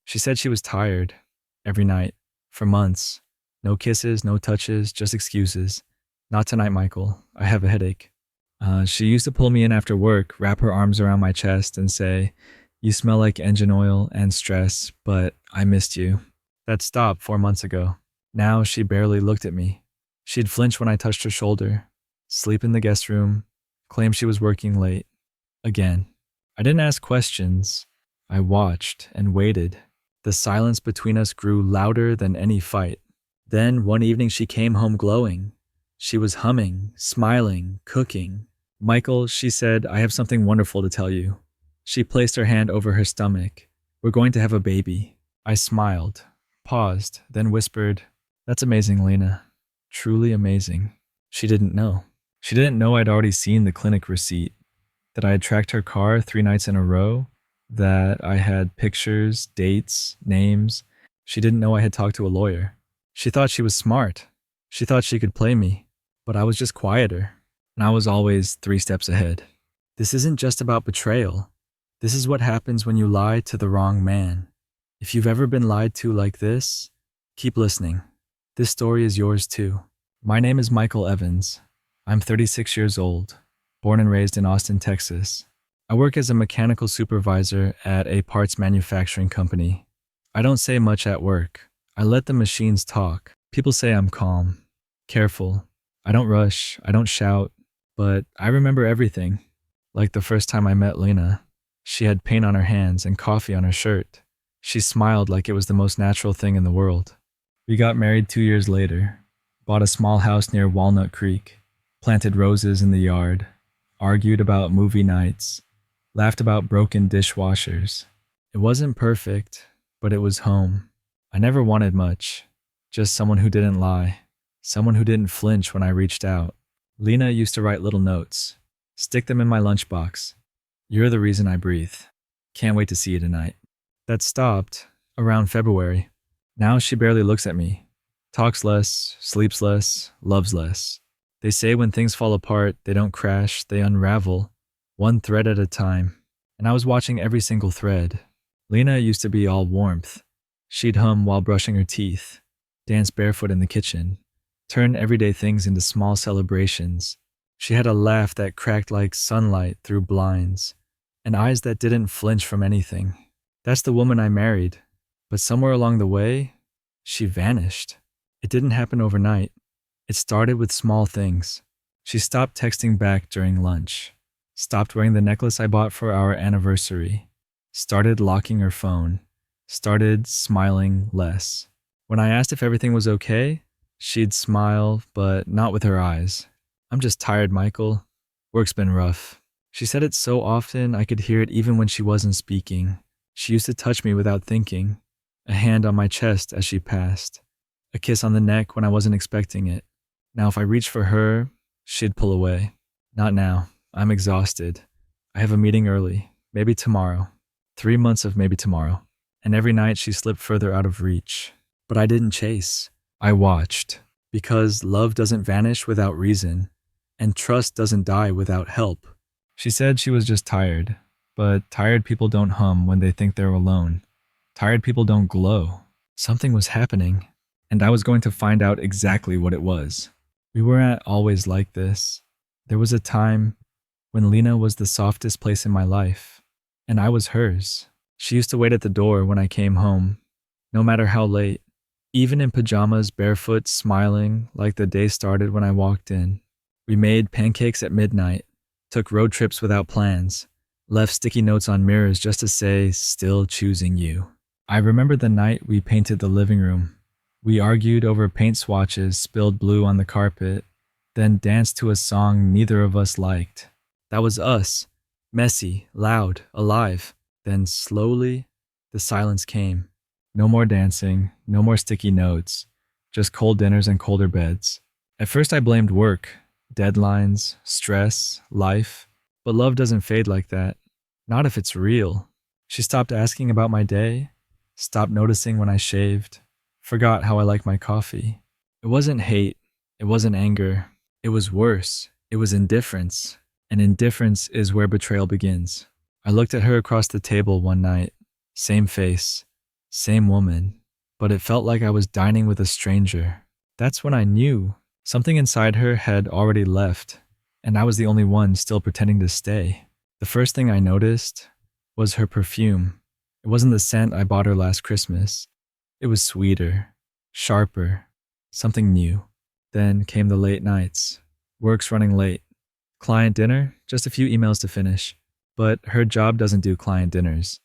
She said she was tired every night for months. No kisses, no touches, just excuses. Not tonight, Michael. I have a headache. She used to pull me in after work, wrap her arms around my chest, and say, "You smell like engine oil and stress, but I missed you." That stopped 4 months ago. Now she barely looked at me. She'd flinch when I touched her shoulder, sleep in the guest room, claim she was working late. Again. I didn't ask questions. I watched and waited. The silence between us grew louder than any fight. Then one evening she came home glowing. She was humming, smiling, cooking. "Michael," she said, "I have something wonderful to tell you." She placed her hand over her stomach. "We're going to have a baby." I smiled, paused, then whispered, "That's amazing, Lena. Truly amazing." She didn't know. She didn't know I'd already seen the clinic receipt, that I had tracked her car 3 nights in a row, that I had pictures, dates, names. She didn't know I had talked to a lawyer. She thought she was smart. She thought she could play me, but I was just quieter, and I was always 3 steps ahead. This isn't just about betrayal. This is what happens when you lie to the wrong man. If you've ever been lied to like this, keep listening. This story is yours too. My name is Michael Evans. I'm 36 years old, born and raised in Austin, Texas. I work as a mechanical supervisor at a parts manufacturing company. I don't say much at work. I let the machines talk. People say I'm calm, careful. I don't rush, I don't shout, but I remember everything. Like the first time I met Lena. She had paint on her hands and coffee on her shirt. She smiled like it was the most natural thing in the world. We got married 2 years later, bought a small house near Walnut Creek, planted roses in the yard, argued about movie nights, laughed about broken dishwashers. It wasn't perfect, but it was home. I never wanted much, just someone who didn't lie, someone who didn't flinch when I reached out. Lena used to write little notes, stick them in my lunchbox. "You're the reason I breathe. Can't wait to see you tonight." That stopped around February. Now she barely looks at me, talks less, sleeps less, loves less. They say when things fall apart, they don't crash, they unravel, one thread at a time. And I was watching every single thread. Lena used to be all warmth. She'd hum while brushing her teeth, dance barefoot in the kitchen, turn everyday things into small celebrations. She had a laugh that cracked like sunlight through blinds, and eyes that didn't flinch from anything. That's the woman I married. But somewhere along the way, she vanished. It didn't happen overnight. It started with small things. She stopped texting back during lunch, stopped wearing the necklace I bought for our anniversary, started locking her phone, started smiling less. When I asked if everything was okay, she'd smile, but not with her eyes. "I'm just tired, Michael. Work's been rough." She said it so often I could hear it even when she wasn't speaking. She used to touch me without thinking, a hand on my chest as she passed, a kiss on the neck when I wasn't expecting it. Now if I reached for her, she'd pull away. "Not now. I'm exhausted. I have a meeting early. Maybe tomorrow." 3 months of maybe tomorrow. And every night she slipped further out of reach. But I didn't chase. I watched. Because love doesn't vanish without reason, and trust doesn't die without help. She said she was just tired. But tired people don't hum when they think they're alone. Tired people don't glow. Something was happening, and I was going to find out exactly what it was. We weren't always like this. There was a time when Lena was the softest place in my life, and I was hers. She used to wait at the door when I came home, no matter how late, even in pajamas, barefoot, smiling like the day started when I walked in. We made pancakes at midnight, took road trips without plans, left sticky notes on mirrors just to say, "Still choosing you." I remember the night we painted the living room. We argued over paint swatches, spilled blue on the carpet, then danced to a song neither of us liked. That was us, messy, loud, alive. Then slowly, the silence came. No more dancing, no more sticky notes, just cold dinners and colder beds. At first I blamed work, deadlines, stress, life. But love doesn't fade like that. Not if it's real. She stopped asking about my day, stopped noticing when I shaved, forgot how I like my coffee. It wasn't hate. It wasn't anger. It was worse. It was indifference. And indifference is where betrayal begins. I looked at her across the table one night. Same face. Same woman, but it felt like I was dining with a stranger. That's when I knew something inside her had already left, and I was the only one still pretending to stay. The first thing I noticed was her perfume. It wasn't the scent I bought her last Christmas. It was sweeter, sharper, something new. Then came the late nights. Work's running late. Client dinner, just a few emails to finish. But her job doesn't do client dinners.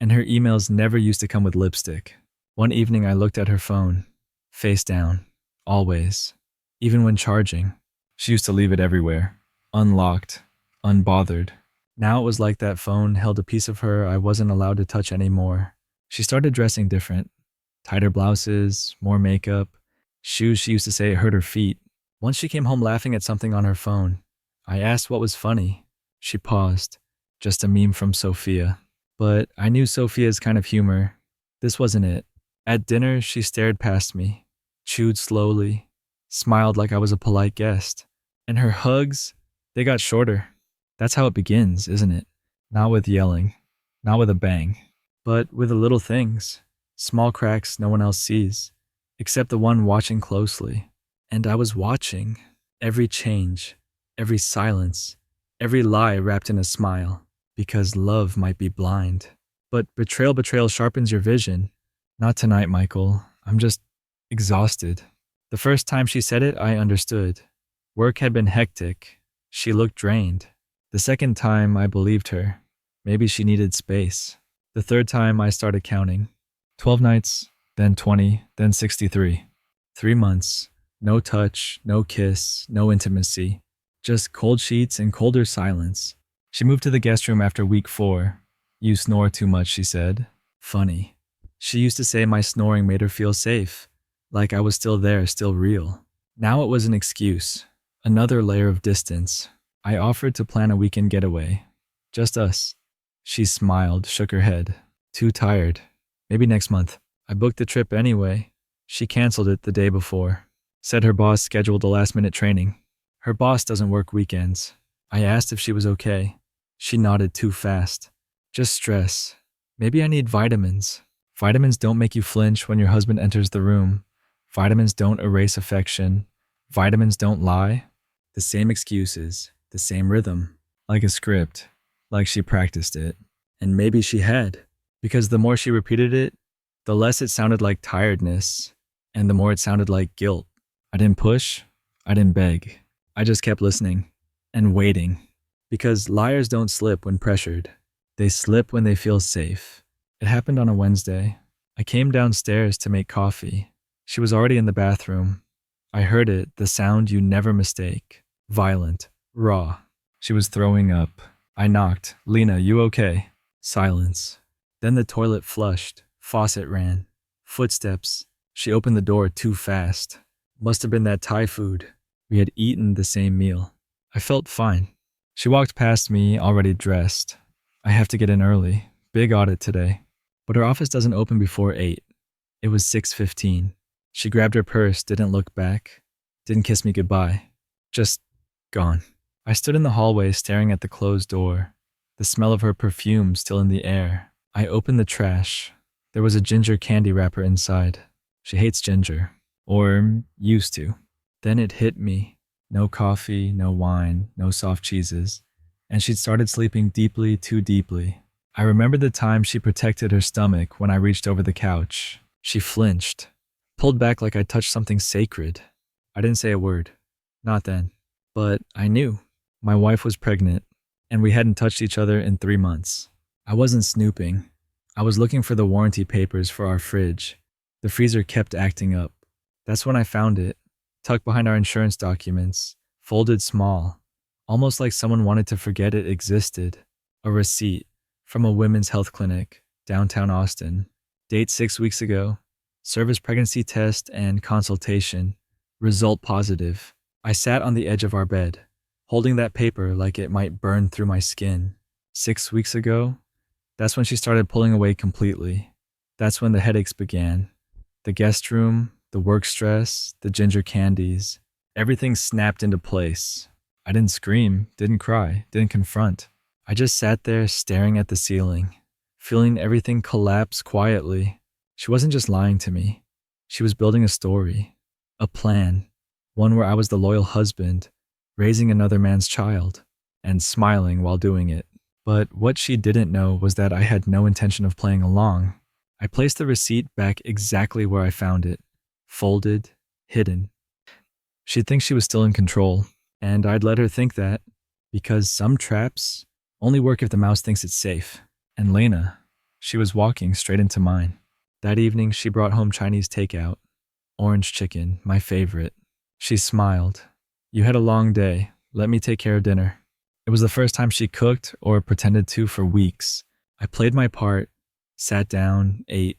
And her emails never used to come with lipstick. One evening I looked at her phone, face down, always. Even when charging. She used to leave it everywhere, unlocked, unbothered. Now it was like that phone held a piece of her I wasn't allowed to touch anymore. She started dressing different. Tighter blouses, more makeup, shoes she used to say hurt her feet. Once she came home laughing at something on her phone. I asked what was funny. She paused. Just a meme from Sophia. But I knew Sophia's kind of humor. This wasn't it. At dinner, she stared past me, chewed slowly, smiled like I was a polite guest. And her hugs, they got shorter. That's how it begins, isn't it? Not with yelling, not with a bang, but with the little things, small cracks no one else sees, except the one watching closely. And I was watching every change, every silence, every lie wrapped in a smile, because love might be blind. But betrayal sharpens your vision. Not tonight, Michael. I'm just exhausted. The first time she said it, I understood. Work had been hectic. She looked drained. The second time, I believed her. Maybe she needed space. The third time, I started counting. 12 nights, then 20, then 63. 3 months. No touch, no kiss, no intimacy. Just cold sheets and colder silence. She moved to the guest room after week 4. You snore too much, she said. Funny. She used to say my snoring made her feel safe. Like I was still there, still real. Now it was an excuse. Another layer of distance. I offered to plan a weekend getaway. Just us. She smiled, shook her head. Too tired. Maybe next month. I booked the trip anyway. She canceled it the day before. Said her boss scheduled a last-minute training. Her boss doesn't work weekends. I asked if she was okay. She nodded too fast. Just stress. Maybe I need vitamins. Vitamins don't make you flinch when your husband enters the room. Vitamins don't erase affection. Vitamins don't lie. The same excuses, the same rhythm. Like a script. Like she practiced it. And maybe she had. Because the more she repeated it, the less it sounded like tiredness. And the more it sounded like guilt. I didn't push. I didn't beg. I just kept listening. And waiting. Because liars don't slip when pressured. They slip when they feel safe. It happened on a Wednesday. I came downstairs to make coffee. She was already in the bathroom. I heard it, the sound you never mistake. Violent. Raw. She was throwing up. I knocked. Lena, you okay? Silence. Then the toilet flushed. Faucet ran. Footsteps. She opened the door too fast. Must have been that Thai food. We had eaten the same meal. I felt fine. She walked past me, already dressed. I have to get in early. Big audit today. But her office doesn't open before 8. It was 6:15. She grabbed her purse, didn't look back. Didn't kiss me goodbye. Just gone. I stood in the hallway staring at the closed door. The smell of her perfume still in the air. I opened the trash. There was a ginger candy wrapper inside. She hates ginger. Or used to. Then it hit me. No coffee, no wine, no soft cheeses. And she'd started sleeping deeply, too deeply. I remember the time she protected her stomach when I reached over the couch. She flinched. Pulled back like I touched something sacred. I didn't say a word. Not then. But I knew. My wife was pregnant. And we hadn't touched each other in 3 months. I wasn't snooping. I was looking for the warranty papers for our fridge. The freezer kept acting up. That's when I found it. Tucked behind our insurance documents, folded small, almost like someone wanted to forget it existed. A receipt from a women's health clinic, downtown Austin. Date 6 weeks ago. Service pregnancy test and consultation. Result positive. I sat on the edge of our bed, holding that paper like it might burn through my skin. 6 weeks ago? That's when she started pulling away completely. That's when the headaches began. The guest room, the work stress, the ginger candies, everything snapped into place. I didn't scream, didn't cry, didn't confront. I just sat there staring at the ceiling, feeling everything collapse quietly. She wasn't just lying to me. She was building a story, a plan, one where I was the loyal husband, raising another man's child, and smiling while doing it. But what she didn't know was that I had no intention of playing along. I placed the receipt back exactly where I found it, folded, hidden. She'd think she was still in control, and I'd let her think that, because some traps only work if the mouse thinks it's safe. And Lena, she was walking straight into mine. That evening, she brought home Chinese takeout, orange chicken, my favorite. She smiled. "You had a long day. Let me take care of dinner." It was the first time she cooked or pretended to for weeks. I played my part, sat down, ate,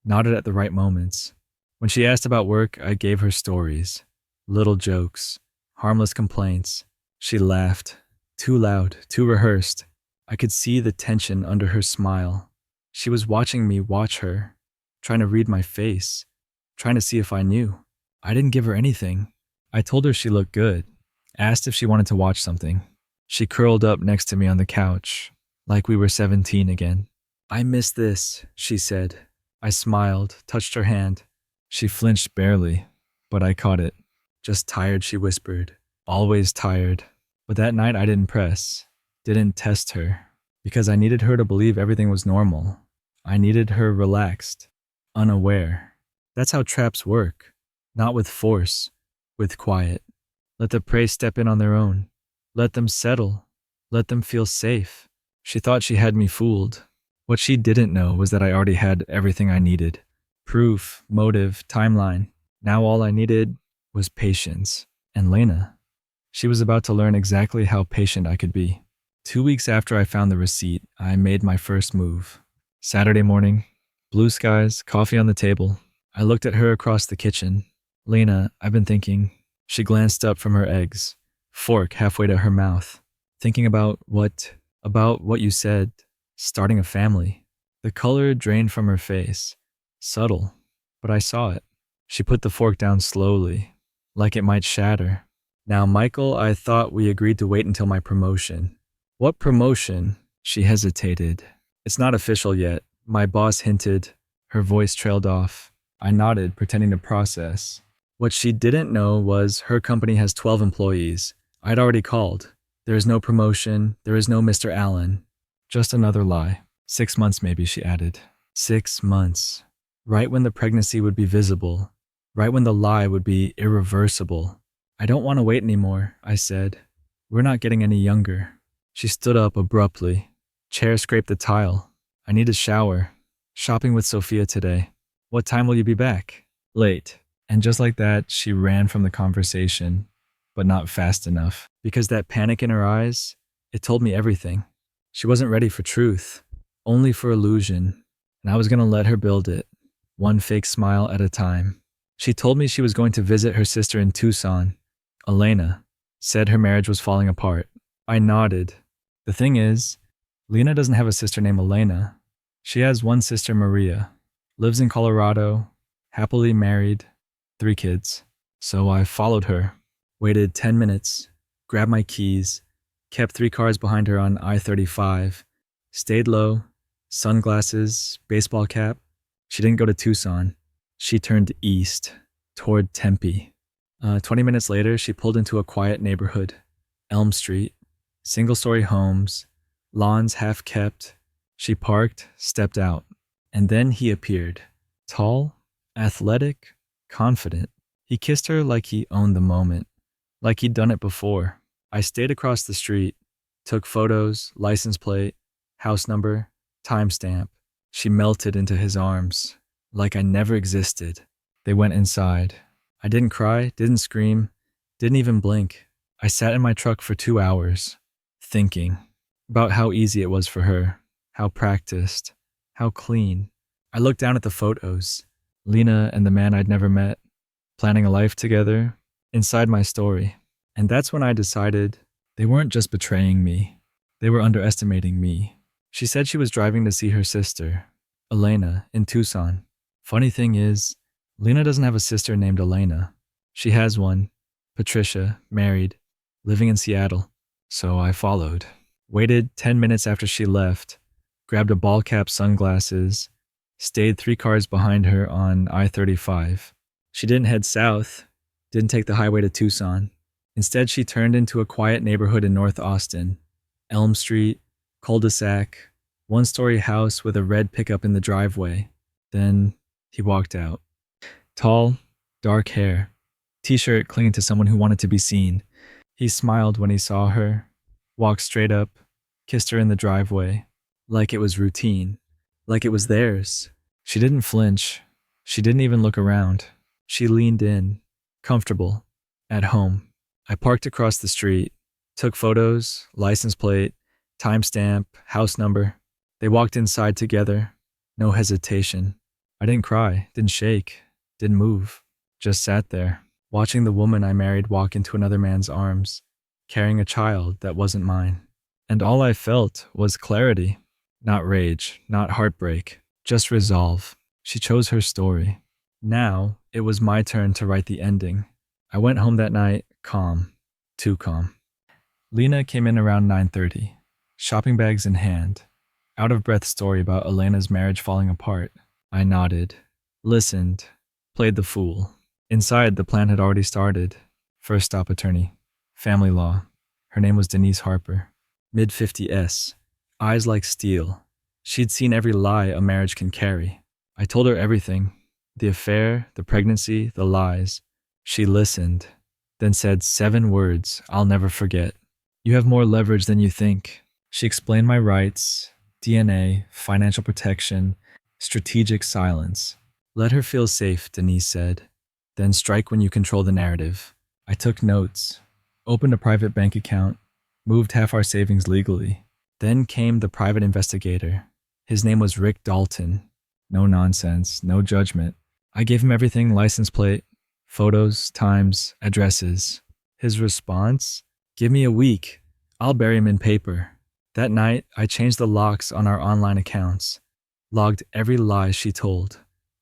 nodded at the right moments. When she asked about work, I gave her stories, little jokes, harmless complaints. She laughed, too loud, too rehearsed. I could see the tension under her smile. She was watching me watch her, trying to read my face, trying to see if I knew. I didn't give her anything. I told her she looked good, asked if she wanted to watch something. She curled up next to me on the couch, like we were 17 again. "I miss this," she said. I smiled, touched her hand. She flinched barely, but I caught it. "Just tired," she whispered. "Always tired." But that night I didn't press, didn't test her, because I needed her to believe everything was normal. I needed her relaxed, unaware. That's how traps work. Not with force, with quiet. Let the prey step in on their own. Let them settle. Let them feel safe. She thought she had me fooled. What she didn't know was that I already had everything I needed. Proof, motive, timeline. Now all I needed was patience. And Lena, she was about to learn exactly how patient I could be. 2 weeks after I found the receipt, I made my first move. Saturday morning, blue skies, coffee on the table. I looked at her across the kitchen. "Lena, I've been thinking." She glanced up from her eggs, fork halfway to her mouth. "Thinking about what you said, starting a family." The color drained from her face, subtle, but I saw it. She put the fork down slowly, like it might shatter. "Now, Michael, I thought we agreed to wait until my promotion." "What promotion?" She hesitated. "It's not official yet. My boss hinted." Her voice trailed off. I nodded, pretending to process. What she didn't know was her company has 12 employees. I'd already called. There is no promotion. There is no Mr. Allen. Just another lie. 6 months maybe, she added. 6 months. Right when the pregnancy would be visible. Right when the lie would be irreversible. "I don't want to wait anymore," I said. "We're not getting any younger." She stood up abruptly. Chair scraped the tile. "I need a shower. Shopping with Sophia today." "What time will you be back?" "Late." And just like that, she ran from the conversation, but not fast enough. Because that panic in her eyes, it told me everything. She wasn't ready for truth, only for illusion. And I was going to let her build it, one fake smile at a time. She told me she was going to visit her sister in Tucson. Elena said her marriage was falling apart. I nodded. The thing is, Lena doesn't have a sister named Elena. She has one sister, Maria, lives in Colorado, happily married, 3 kids. So I followed her, waited 10 minutes, grabbed my keys, kept 3 cars behind her on I-35, stayed low, sunglasses, baseball cap. She didn't go to Tucson. She turned east, toward Tempe. 20 minutes later, she pulled into a quiet neighborhood, Elm Street, single-story homes, lawns half kept. She parked, stepped out, and then he appeared, tall, athletic, confident. He kissed her like he owned the moment, like he'd done it before. I stayed across the street, took photos, license plate, house number, timestamp. She melted into his arms, like I never existed. They went inside. I didn't cry, didn't scream, didn't even blink. I sat in my truck for 2 hours, thinking about how easy it was for her, how practiced, how clean. I looked down at the photos, Lena and the man I'd never met, planning a life together, inside my story. And that's when I decided they weren't just betraying me, they were underestimating me. She said she was driving to see her sister, Elena, in Tucson. Funny thing is, Lena doesn't have a sister named Elena. She has one, Patricia, married, living in Seattle. So I followed. Waited 10 minutes after she left, grabbed a ball cap, sunglasses, stayed 3 cars behind her on I-35. She didn't head south, didn't take the highway to Tucson. Instead, she turned into a quiet neighborhood in North Austin. Elm Street, cul-de-sac, one-story house with a red pickup in the driveway. Then he walked out. Tall, dark hair, t-shirt clinging to someone who wanted to be seen. He smiled when he saw her, walked straight up, kissed her in the driveway, like it was routine, like it was theirs. She didn't flinch. She didn't even look around. She leaned in, comfortable, at home. I parked across the street, took photos, license plate, timestamp, house number. They walked inside together, no hesitation. I didn't cry, didn't shake, didn't move, just sat there, watching the woman I married walk into another man's arms, carrying a child that wasn't mine. And all I felt was clarity, not rage, not heartbreak, just resolve. She chose her story. Now, it was my turn to write the ending. I went home that night, calm, too calm. Lena came in around 9:30, shopping bags in hand. Out-of-breath story about Elena's marriage falling apart. I nodded, listened, played the fool. Inside, the plan had already started. First stop attorney. Family law. Her name was Denise Harper. Mid-50s. Eyes like steel. She'd seen every lie a marriage can carry. I told her everything. The affair, the pregnancy, the lies. She listened, then said 7 words I'll never forget. You have more leverage than you think. She explained my rights, DNA, financial protection, strategic silence. Let her feel safe, Denise said. Then strike when you control the narrative. I took notes, opened a private bank account, moved half our savings legally. Then came the private investigator. His name was Rick Dalton. No nonsense, no judgment. I gave him everything: license plate, photos, times, addresses. His response? Give me a week. I'll bury him in paper. That night, I changed the locks on our online accounts, logged every lie she told,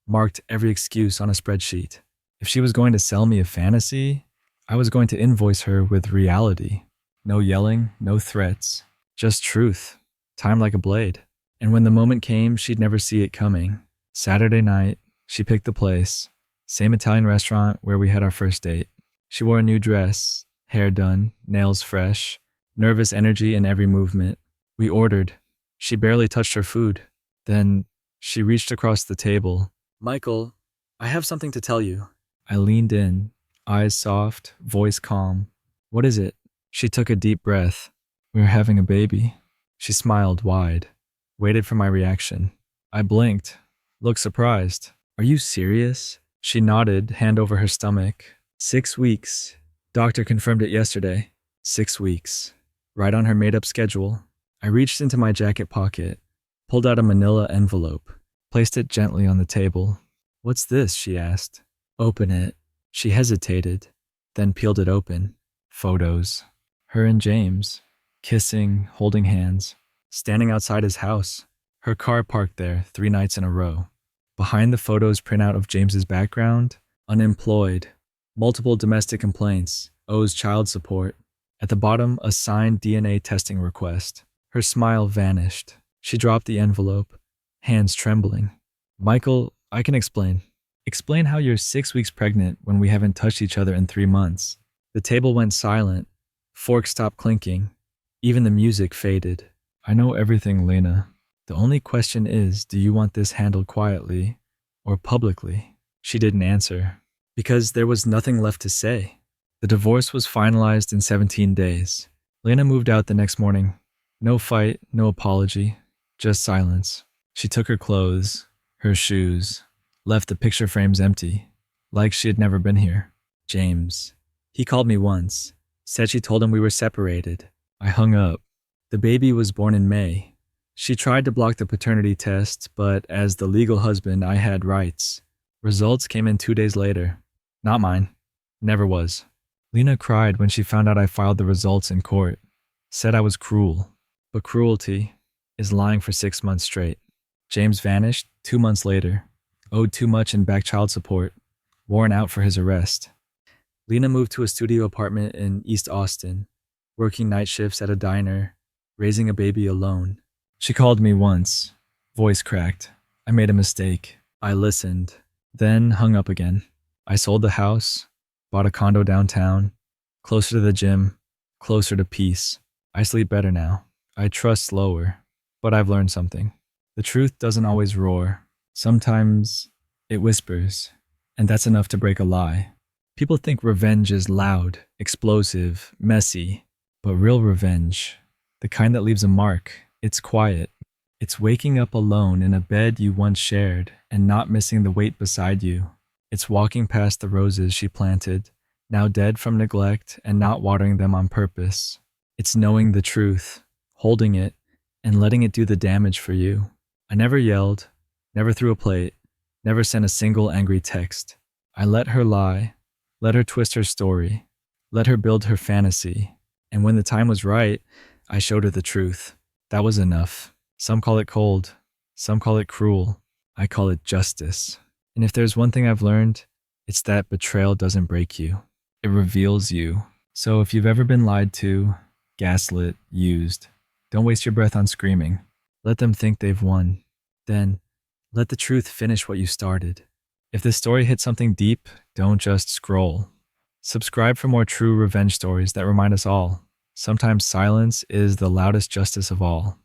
marked every excuse on a spreadsheet. If she was going to sell me a fantasy, I was going to invoice her with reality. No yelling, no threats, just truth, timed like a blade. And when the moment came, she'd never see it coming. Saturday night, she picked the place, same Italian restaurant where we had our first date. She wore a new dress, hair done, nails fresh, nervous energy in every movement. We ordered. She barely touched her food. Then she reached across the table. Michael, I have something to tell you. I leaned in, eyes soft, voice calm. What is it? She took a deep breath. We're having a baby. She smiled wide, waited for my reaction. I blinked, looked surprised. Are you serious? She nodded, hand over her stomach. 6 weeks. Doctor confirmed it yesterday. 6 weeks. Right on her made-up schedule. I reached into my jacket pocket, pulled out a manila envelope, placed it gently on the table. What's this? She asked. Open it. She hesitated, then peeled it open. Photos. Her and James, kissing, holding hands, standing outside his house. Her car parked there 3 nights in a row. Behind the photos printout of James's background, unemployed, multiple domestic complaints, owes child support. At the bottom, a signed DNA testing request. Her smile vanished. She dropped the envelope, hands trembling. Michael, I can explain. Explain how you're 6 weeks pregnant when we haven't touched each other in 3 months. The table went silent. Forks stopped clinking. Even the music faded. I know everything, Lena. The only question is, do you want this handled quietly or publicly? She didn't answer, because there was nothing left to say. The divorce was finalized in 17 days. Lena moved out the next morning. No fight, no apology, just silence. She took her clothes, her shoes, left the picture frames empty, like she had never been here. James. He called me once, said she told him we were separated. I hung up. The baby was born in May. She tried to block the paternity test, but as the legal husband, I had rights. Results came in 2 days later. Not mine. Never was. Lena cried when she found out I filed the results in court. Said I was cruel. But cruelty is lying for 6 months straight. James vanished 2 months later. Owed too much in back child support. Worn out for his arrest. Lena moved to a studio apartment in East Austin, working night shifts at a diner, raising a baby alone. She called me once, voice cracked. I made a mistake. I listened, then hung up again. I sold the house, bought a condo downtown, closer to the gym, closer to peace. I sleep better now. I trust slower, but I've learned something. The truth doesn't always roar. Sometimes it whispers, and that's enough to break a lie. People think revenge is loud, explosive, messy, but real revenge, the kind that leaves a mark, it's quiet. It's waking up alone in a bed you once shared and not missing the weight beside you. It's walking past the roses she planted, now dead from neglect and not watering them on purpose. It's knowing the truth, holding it, and letting it do the damage for you. I never yelled, never threw a plate, never sent a single angry text. I let her lie, let her twist her story, let her build her fantasy. And when the time was right, I showed her the truth. That was enough. Some call it cold, some call it cruel. I call it justice. And if there's one thing I've learned, it's that betrayal doesn't break you. It reveals you. So if you've ever been lied to, gaslit, used, don't waste your breath on screaming. Let them think they've won. Then, let the truth finish what you started. If this story hit something deep, don't just scroll. Subscribe for more true revenge stories that remind us all. Sometimes silence is the loudest justice of all.